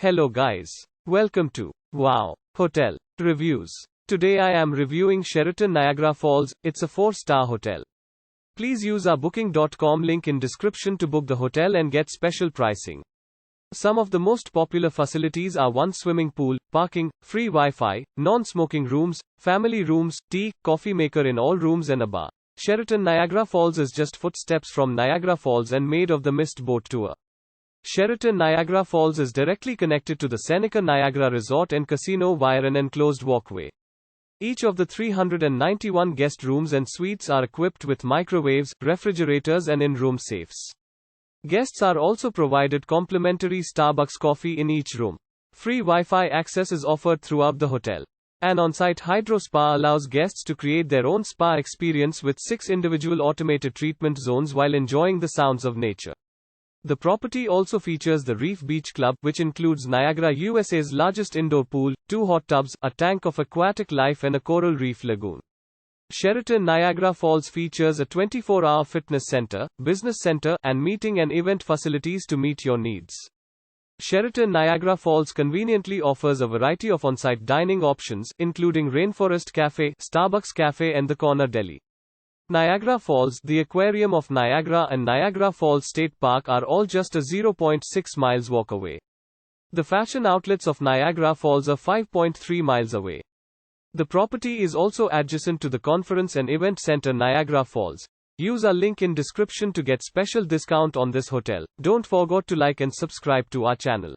Hello guys. Welcome to Wow Hotel Reviews. Today I am reviewing Sheraton Niagara Falls. It's a 4-star hotel. Please use our booking.com link in description to book the hotel and get special pricing. Some of the most popular facilities are one swimming pool, parking, free Wi-Fi, non-smoking rooms, family rooms, tea, coffee maker in all rooms and a bar. Sheraton Niagara Falls is just footsteps from Niagara Falls and Maid of the Mist boat tour. Sheraton Niagara Falls is directly connected to the Seneca Niagara Resort and Casino via an enclosed walkway. Each of the 391 guest rooms and suites are equipped with microwaves, refrigerators and in-room safes. Guests are also provided complimentary Starbucks coffee in each room. Free Wi-Fi access is offered throughout the hotel. An on-site hydro spa allows guests to create their own spa experience with 6 individual automated treatment zones while enjoying the sounds of nature. The property also features the Reef Beach Club, which includes Niagara USA's largest indoor pool, 2 hot tubs, a tank of aquatic life and a coral reef lagoon. Sheraton Niagara Falls features a 24-hour fitness center, business center, and meeting and event facilities to meet your needs. Sheraton Niagara Falls conveniently offers a variety of on-site dining options, including Rainforest Cafe, Starbucks Cafe and the Corner Deli. Niagara Falls, the Aquarium of Niagara and Niagara Falls State Park are all just a 0.6 miles walk away. The fashion outlets of Niagara Falls are 5.3 miles away. The property is also adjacent to the Conference and Event Center Niagara Falls. Use our link in description to get special discount on this hotel. Don't forget to like and subscribe to our channel.